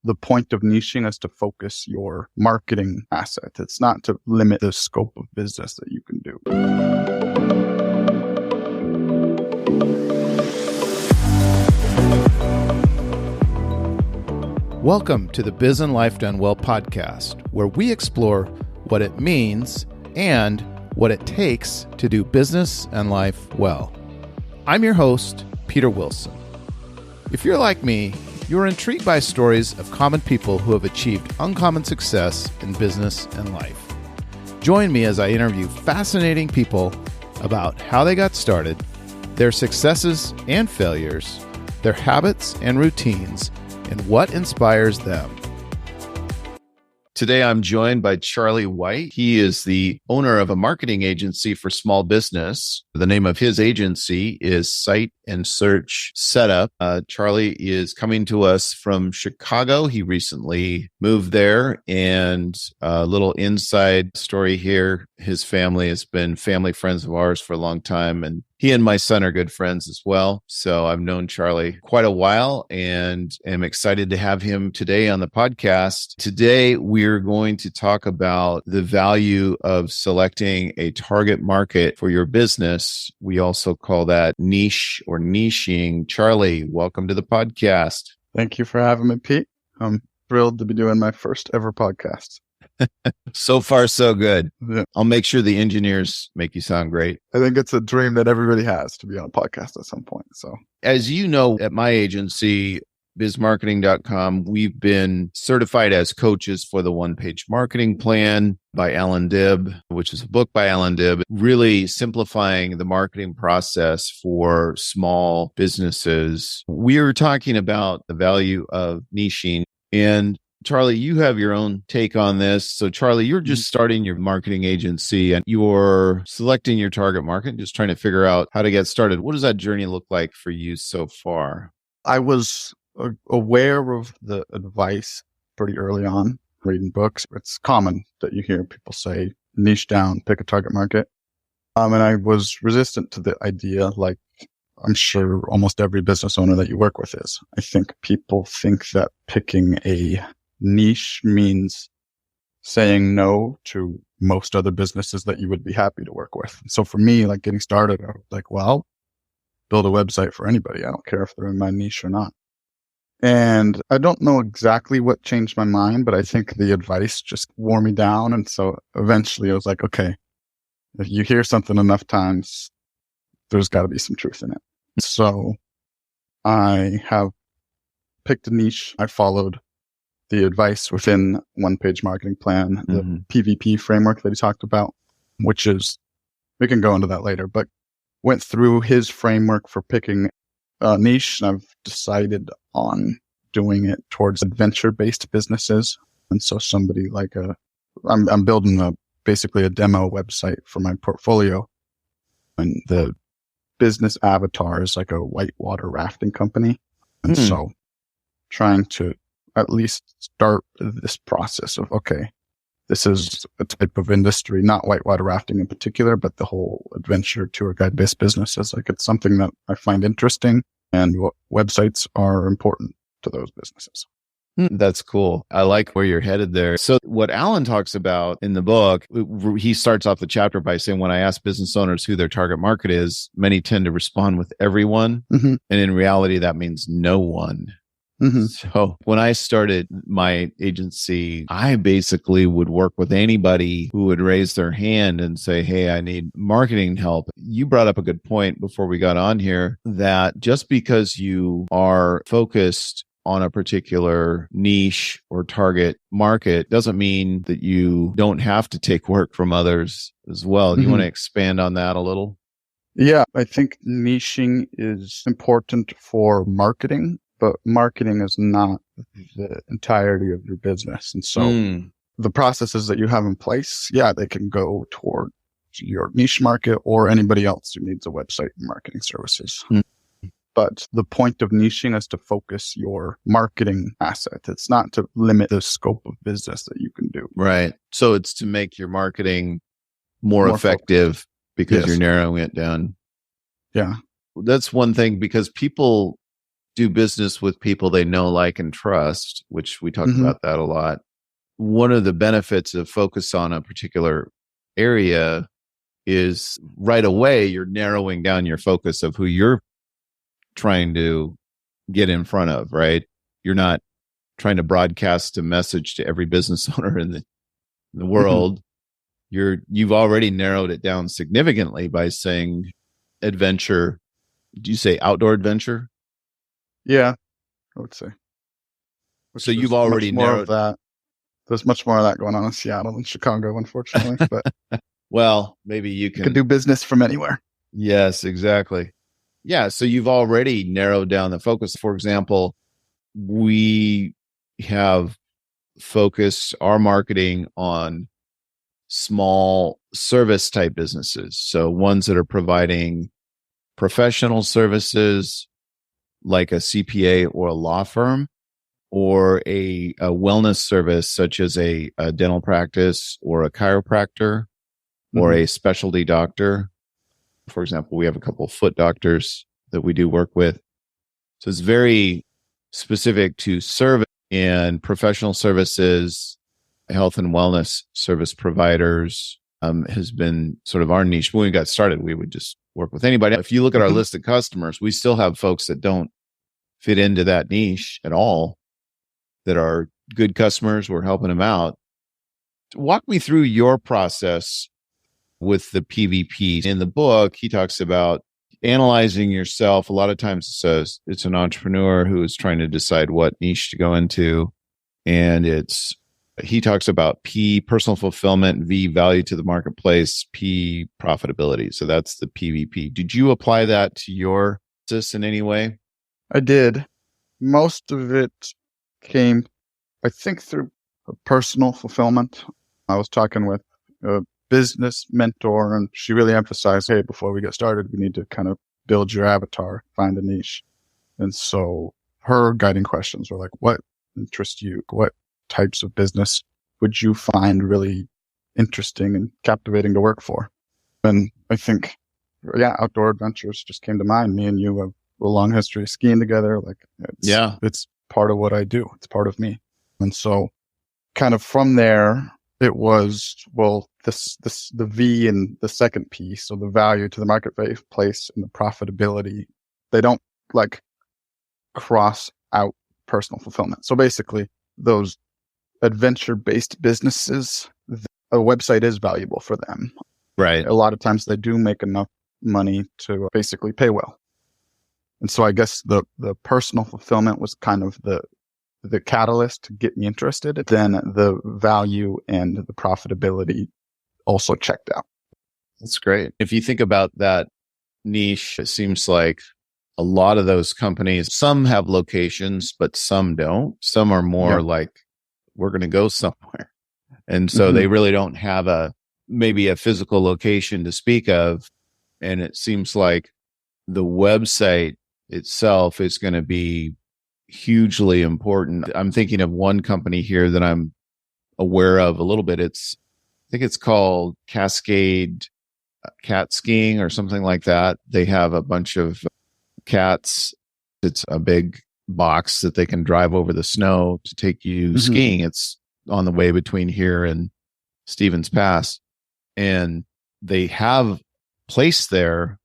the point of niching is to focus your marketing asset. It's not to limit the scope of business that you can do. Welcome to the Biz and Life Done Well podcast, where we explore what it means and what it takes to do business and life well. I'm your host, Peter Wilson. If you're like me, you're intrigued by stories of common people who have achieved uncommon success in business and life. Join me as I interview fascinating people about how they got started, their successes and failures, their habits and routines, and what inspires them. Today, I'm joined by Charlie White. He is the owner of a marketing agency for small business. The name of his agency is Site and Search Setup. Charlie is coming to us from Chicago. He recently moved there, and a little inside story here. His family has been family friends of ours for a long time, and he and my son are good friends as well. So I've known Charlie quite a while and am excited to have him today on the podcast. Today, we're going to talk about the value of selecting a target market for your business. We also call that niche or niching. Charlie, welcome to the podcast. Thank you for having me, Pete. I'm thrilled to be doing my first ever podcast. So far, so good. Yeah. I'll make sure the engineers make you sound great. I think it's a dream that everybody has to be on a podcast at some point. So, as you know, at my agency, bizmarketing.com, we've been certified as coaches for the One-Page Marketing Plan by Alan Dibb, which is a book by Alan Dibb, really simplifying the marketing process for small businesses. We were talking about the value of niching, and Charlie, you have your own take on this. So Charlie, you're just starting your marketing agency and you're selecting your target market, just trying to figure out how to get started. What does that journey look like for you so far? I was aware of the advice pretty early on, reading books. It's common that you hear people say, niche down, pick a target market. And I was resistant to the idea, like I'm sure almost every business owner that you work with is. I think people think that picking a niche means saying no to most other businesses that you would be happy to work with. So for me, like getting started, I was like, well, build a website for anybody. I don't care if they're in my niche or not. And I don't know exactly what changed my mind, but I think the advice just wore me down. And so eventually I was like, okay, if you hear something enough times, there's got to be some truth in it. So I have picked a niche. I followed the advice within One-Page Marketing Plan, the PVP framework that he talked about, which is, we can go into that later, but went through his framework for picking a niche, and I've decided on doing it towards adventure-based businesses. And so somebody like I'm building basically a demo website for my portfolio, and the business avatar is like a whitewater rafting company. And so trying to at least start this process of, okay, this is a type of industry, not whitewater rafting in particular, but the whole adventure tour guide based businesses. Like it's something that I find interesting, and websites are important to those businesses. That's cool. I like where you're headed there. So what Alan talks about in the book, he starts off the chapter by saying, when I ask business owners who their target market is, many tend to respond with everyone. And in reality, that means no one. So when I started my agency, I basically would work with anybody who would raise their hand and say, hey, I need marketing help. You brought up a good point before we got on here, that just because you are focused on a particular niche or target market doesn't mean that you don't have to take work from others as well. Do you want to expand on that a little? Yeah, I think niching is important for marketing, but marketing is not the entirety of your business. And so the processes that you have in place, yeah, they can go toward your niche market or anybody else who needs a website and marketing services. But the point of niching is to focus your marketing asset. It's not to limit the scope of business that you can do. Right. So it's to make your marketing more effective because you're narrowing it down. Yeah. That's one thing, because people do business with people they know, like, and trust, which we talk about that a lot. One of the benefits of focus on a particular area is right away you're narrowing down your focus of who you're trying to get in front of, right? You're not trying to broadcast a message to every business owner in the world. You've already narrowed it down significantly by saying adventure. Do you say outdoor adventure? Yeah, I would say. So you've already narrowed that. There's much more of that going on in Seattle than Chicago, unfortunately. But well, maybe you can do business from anywhere. Yes, exactly. Yeah. So you've already narrowed down the focus. For example, we have focused our marketing on small service type businesses. So ones that are providing professional services like a CPA or a law firm, or a wellness service such as a dental practice or a chiropractor or a specialty doctor. For example, we have a couple of foot doctors that we do work with. So it's very specific to service and professional services. Health and wellness service providers has been sort of our niche. When we got started, we would just work with anybody. If you look at our list of customers, we still have folks that don't fit into that niche at all, that are good customers. We're helping them out. Walk me through your process with the PVP. In the book, he talks about analyzing yourself. A lot of times it's an entrepreneur who is trying to decide what niche to go into. And he talks about P, personal fulfillment, V, value to the marketplace, P, profitability. So that's the PVP. Did you apply that to your business in any way? I did. Most of it came, I think, through personal fulfillment. I was talking with a business mentor, and she really emphasized, hey, before we get started, we need to kind of build your avatar, find a niche. And so her guiding questions were like, what interests you? What types of business would you find really interesting and captivating to work for? And I think, outdoor adventures just came to mind. Me and you have a long history of skiing together. Like, it's part of what I do. It's part of me. And so kind of from there, it was, the V and the second piece, so the value to the marketplace and the profitability, they don't like cross out personal fulfillment. So basically those adventure-based businesses, a website is valuable for them. Right. A lot of times they do make enough money to basically pay well. And so I guess the personal fulfillment was kind of the catalyst to get me interested. Then the value and the profitability also checked out. That's great. If you think about that niche, it seems like a lot of those companies, some have locations, but some don't. Some are more like, we're going to go somewhere. And so they really don't have maybe a physical location to speak of. And it seems like the website itself is going to be hugely important. I'm thinking of one company here that I'm aware of a little bit. I think it's called Cascade Cat Skiing or something like that. They have a bunch of cats. It's a big box that they can drive over the snow to take you skiing. It's on the way between here and Stevens Pass. And they have place there,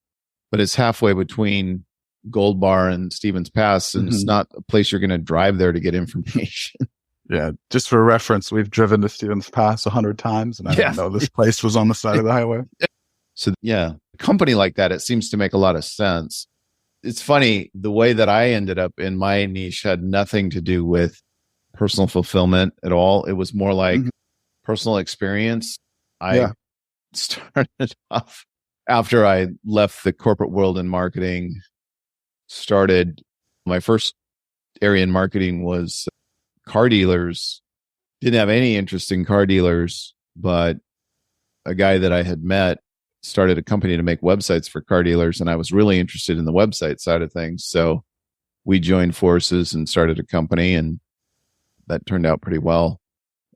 but it's halfway between Gold Bar and Stevens Pass, and it's not a place you're going to drive there to get information. Yeah, just for reference, we've driven to Stevens Pass 100 times, and I didn't know this place was on the side of the highway. So a company like that, it seems to make a lot of sense. It's funny, the way that I ended up in my niche had nothing to do with personal fulfillment at all. It was more like personal experience. I started off after I left the corporate world in marketing. Started my first area in marketing was car dealers. Didn't have any interest in car dealers, but a guy that I had met started a company to make websites for car dealers, and I was really interested in the website side of things. So we joined forces and started a company, and that turned out pretty well.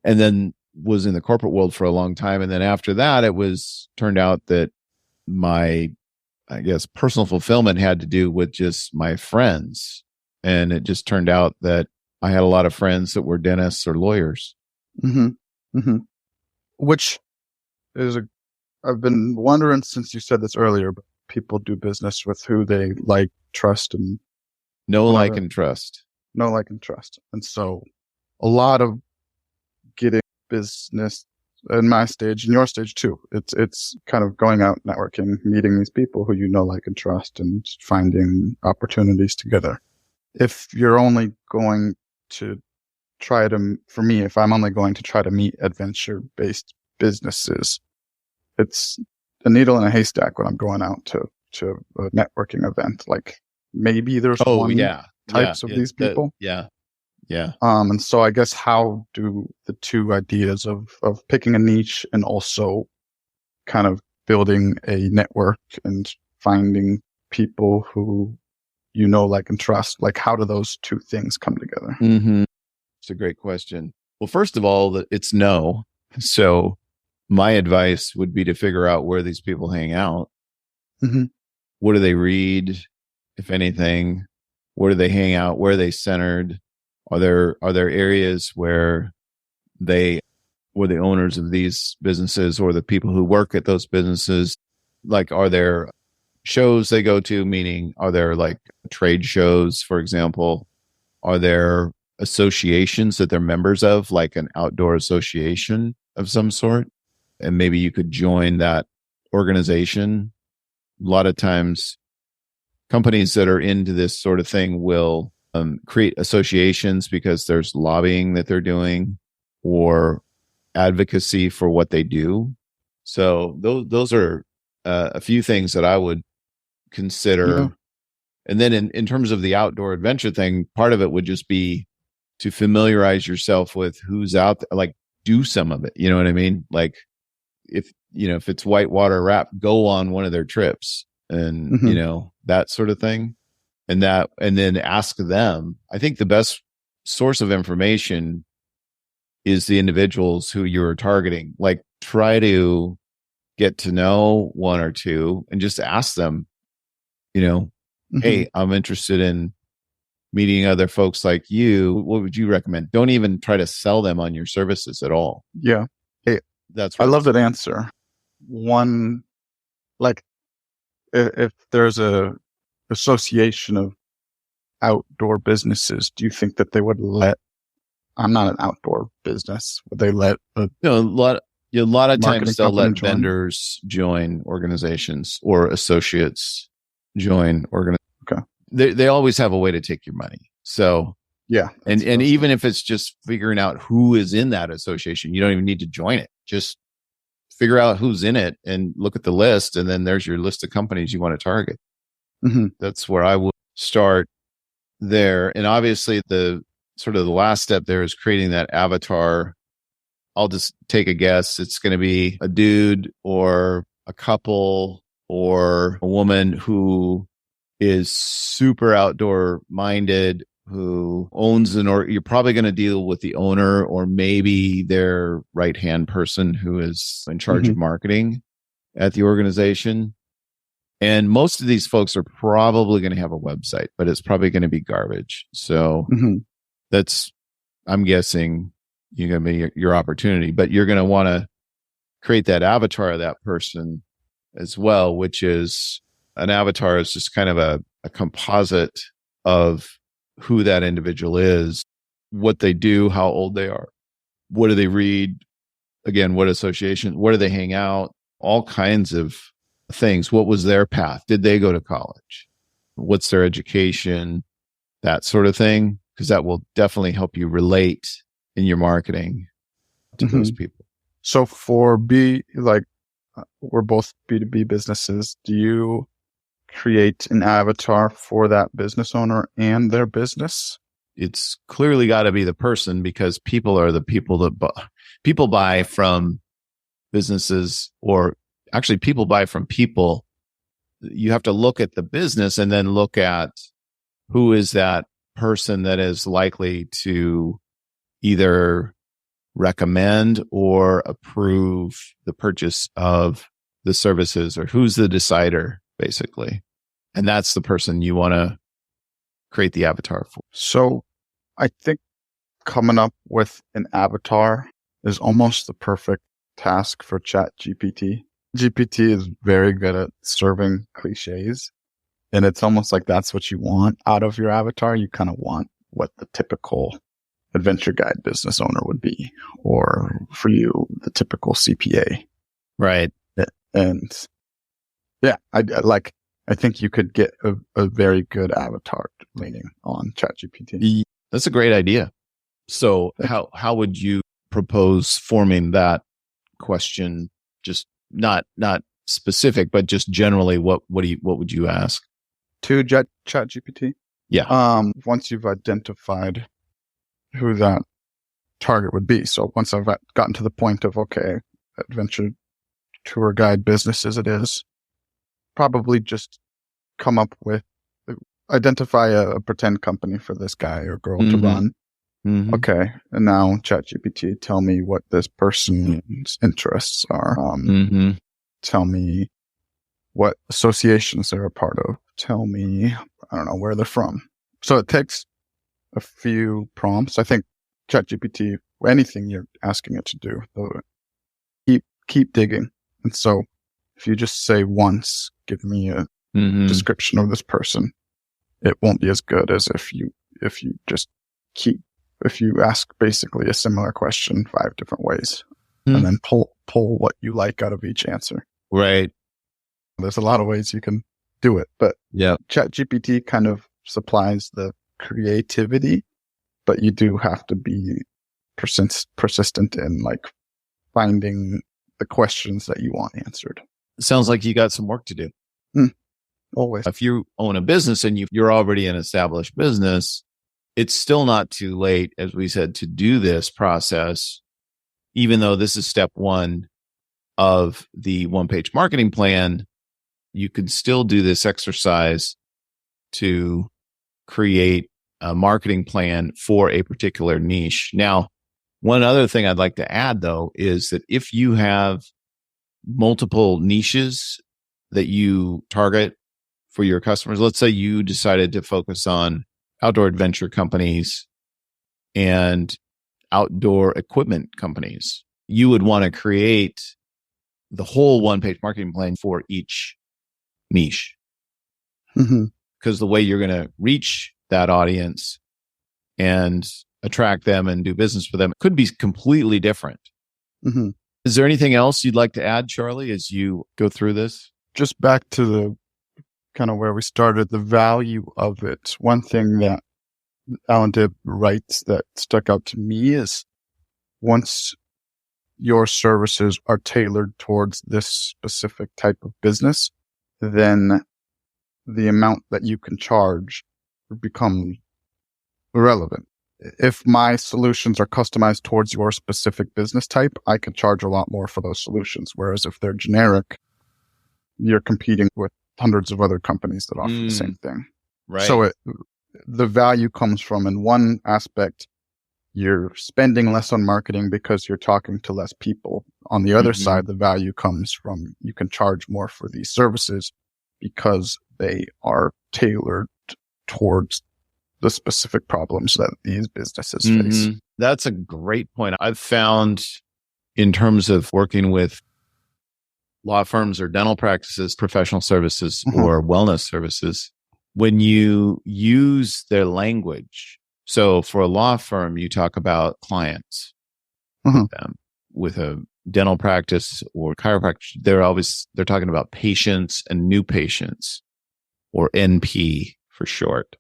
And then was in the corporate world for a long time. And then after that, turned out that my, I guess, personal fulfillment had to do with just my friends. And it just turned out that I had a lot of friends that were dentists or lawyers. Mm-hmm. Mm-hmm. Which is I've been wondering since you said this earlier, but people do business with who they like, trust, and Know, like, whatever. and trust. Know, like, and trust. And so a lot of getting business in my stage, in your stage too, it's kind of going out networking, meeting these people who you know, like, and trust, and finding opportunities together. If you're only going to for me, if I'm only going to try to meet adventure-based businesses, it's a needle in a haystack when I'm going out to a networking event. Like maybe there's types of these people. Yeah. And so I guess how do the two ideas of picking a niche and also kind of building a network and finding people who you know, like, and trust, like how do those two things come together? Mm-hmm. It's a great question. Well, first of all, it's no. So my advice would be to figure out where these people hang out. Mm-hmm. What do they read, if anything? Where do they hang out? Where are they centered? Are there areas where the owners of these businesses or the people who work at those businesses, like, are there shows they go to? Meaning, are there like trade shows, for example? Are there associations that they're members of, like an outdoor association of some sort? And maybe you could join that organization. A lot of times companies that are into this sort of thing will create associations because there's lobbying that they're doing or advocacy for what they do. So those are a few things that I would consider. Yeah. And then in terms of the outdoor adventure thing, part of it would just be to familiarize yourself with who's out there, like do some of it. You know what I mean? Like if it's whitewater raft, go on one of their trips and, Mm-hmm. that sort of thing. And then ask them. I think the best source of information is the individuals who you're targeting. Like try to get to know one or two and just ask them, Mm-hmm. hey, I'm interested in meeting other folks like you. What would you recommend? Don't even try to sell them on your services at all. Yeah. Hey, That's I right. love that answer. One, like if there's a association of outdoor businesses, do you think that they would I'm not an outdoor business, would they let a lot of times they'll let join? vendors join organizations or associates join organizations. Okay. They always have a way to take your money. So yeah. And even if it's just figuring out who is in that association, you don't even need to join it. Just figure out who's in it and look at the list. And then there's your list of companies you want to target. Mm-hmm. That's where I would start there. And obviously the last step there is creating that avatar. I'll just take a guess. It's going to be a dude or a couple or a woman who is super outdoor minded, who owns you're probably going to deal with the owner or maybe their right hand person who is in charge of marketing at the organization. And most of these folks are probably going to have a website, but it's probably going to be garbage. So that's, I'm guessing, you're going to be your opportunity, but you're going to want to create that avatar of that person as well, which is an avatar is just kind of a composite of who that individual is, what they do, how old they are, what do they read, again, what association, where do they hang out, all kinds of things. What was their path? Did they go to college? What's their education? That sort of thing, because that will definitely help you relate in your marketing to those people. So we're both B2B businesses. Do you create an avatar for that business owner and their business? It's clearly got to be the person, because people are the people that people buy from businesses, or actually people buy from people. You have to look at the business and then look at who is that person that is likely to either recommend or approve the purchase of the services, or who's the decider, basically. And that's the person you want to create the avatar for? So I think coming up with an avatar is almost the perfect task for ChatGPT. GPT is very good at serving cliches, and it's almost like that's what you want out of your avatar. You kind of want what the typical adventure guide business owner would be, or for you, the typical CPA. Right. And yeah, I think you could get a very good avatar leaning on ChatGPT. That's a great idea. So how would you propose forming that question? Just not specific, but just generally, what would you ask to ChatGPT? Yeah. Once you've identified who that target would be. So once I've gotten to the point of, okay, adventure tour guide business as it is, probably just identify a pretend company for this guy or girl to run. Mm-hmm. Okay. And now ChatGPT, tell me what this person's interests are. Tell me what associations they're a part of. Tell me, I don't know, where they're from. So it takes a few prompts. I think ChatGPT, anything you're asking it to do, keep digging. And so if you just say once, give me a description of this person, it won't be as good as if you ask basically a similar question 5 different ways and then pull what you like out of each answer. Right. There's a lot of ways you can do it, but yeah, ChatGPT kind of supplies the creativity, but you do have to be persistent in like finding the questions that you want answered. Sounds like you got some work to do. Always. If you own a business and you're already an established business, it's still not too late, as we said, to do this process, even though this is step 1 of the one-page marketing plan. You can still do this exercise to create a marketing plan for a particular niche. Now, one other thing I'd like to add, though, is that if you have multiple niches that you target for your customers, let's say you decided to focus on outdoor adventure companies and outdoor equipment companies, you would want to create the whole one-page marketing plan for each niche. Because the way you're going to reach that audience and attract them and do business with them could be completely different. Is there anything else you'd like to add, Charlie, as you go through this? Just back to the kind of where we started, the value of it. One thing that Alan Dibb writes that stuck out to me is once your services are tailored towards this specific type of business, then the amount that you can charge becomes irrelevant. If my solutions are customized towards your specific business type, I could charge a lot more for those solutions. Whereas if they're generic, you're competing with hundreds of other companies that offer the same thing. Right. So the value comes from, in one aspect, you're spending less on marketing because you're talking to less people. On the other side, the value comes from you can charge more for these services because they are tailored towards the specific problems that these businesses face. That's a great point. I've found in terms of working with law firms or dental practices, professional services, or wellness services, when you use their language. So for a law firm, you talk about clients. With a dental practice or chiropractic, they're talking about patients and new patients, or NP for short.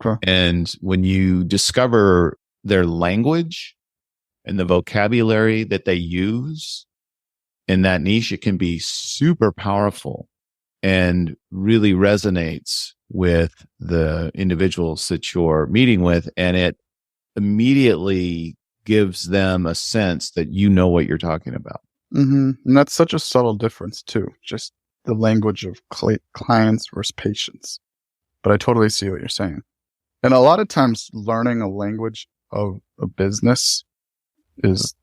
Okay. And when you discover their language and the vocabulary that they use in that niche, it can be super powerful and really resonates with the individuals that you're meeting with. And it immediately gives them a sense that you know what you're talking about. And that's such a subtle difference too. Just the language of clients versus patients. But I totally see what you're saying. And a lot of times learning a language of a business it's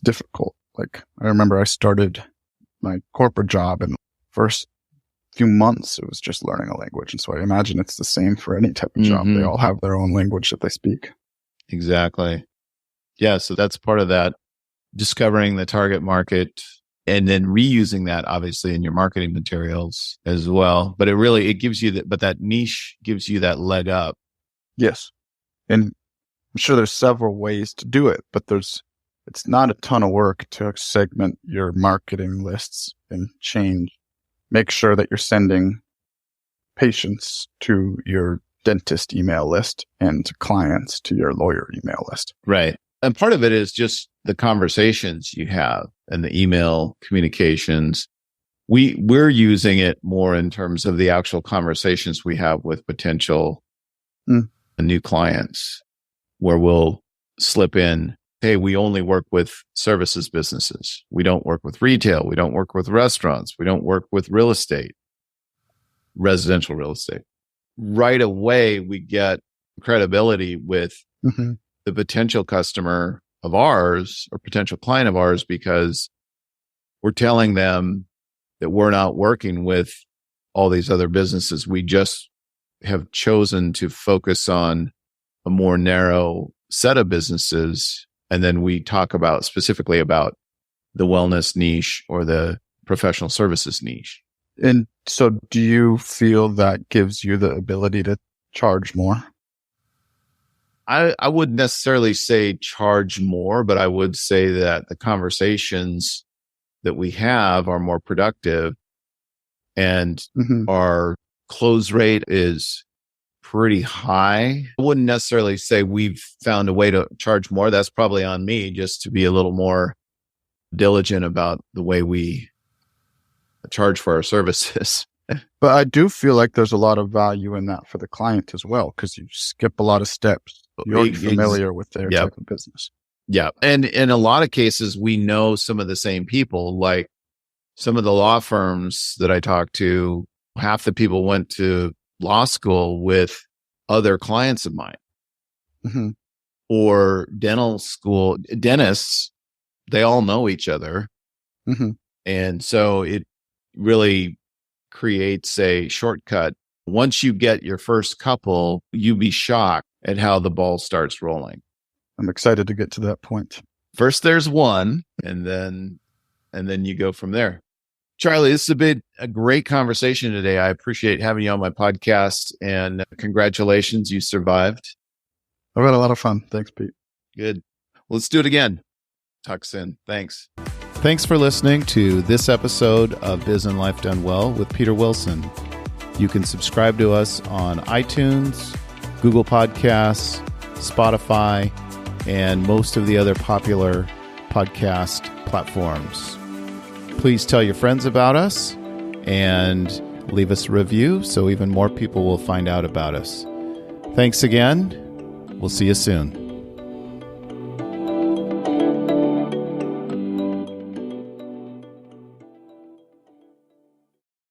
difficult. Like I remember I started my corporate job and first few months, it was just learning a language. And so I imagine it's the same for any type of job. They all have their own language that they speak. Exactly. Yeah. So that's part of that, discovering the target market and then reusing that obviously in your marketing materials as well. But it gives you that niche gives you that leg up. Yes. And I'm sure there's several ways to do it, but it's not a ton of work to segment your marketing lists and make sure that you're sending patients to your dentist email list and clients to your lawyer email list. Right. And part of it is just the conversations you have and the email communications. We're using it more in terms of the actual conversations we have with potential new clients, where we'll slip in, hey, we only work with services businesses. We don't work with retail. We don't work with restaurants. We don't work with real estate, residential real estate. Right away, we get credibility with the potential customer of ours or potential client of ours, because we're telling them that we're not working with all these other businesses. We just have chosen to focus on a more narrow set of businesses. And then we talk specifically about the wellness niche or the professional services niche. And so do you feel that gives you the ability to charge more? I wouldn't necessarily say charge more, but I would say that the conversations that we have are more productive, and our close rate is pretty high. I wouldn't necessarily say we've found a way to charge more. That's probably on me, just to be a little more diligent about the way we charge for our services. But I do feel like there's a lot of value in that for the client as well, because you skip a lot of steps. You're familiar with their type of business. Yeah. And in a lot of cases, we know some of the same people. Like some of the law firms that I talked to, half the people went to law school with other clients of mine, or dental school dentists. They all know each other. And so it really creates a shortcut. Once you get your first couple, you'd be shocked at how the ball starts rolling. I'm excited to get to that point. First, there's one, and then you go from there. Charlie, this has been a great conversation today. I appreciate having you on my podcast, and congratulations, you survived. I've had a lot of fun. Thanks, Pete. Good. Let's do it again. Talk soon. Thanks. Thanks for listening to this episode of Biz and Life Done Well with Peter Wilson. You can subscribe to us on iTunes, Google Podcasts, Spotify, and most of the other popular podcast platforms. Please tell your friends about us and leave us a review so even more people will find out about us. Thanks again. We'll see you soon.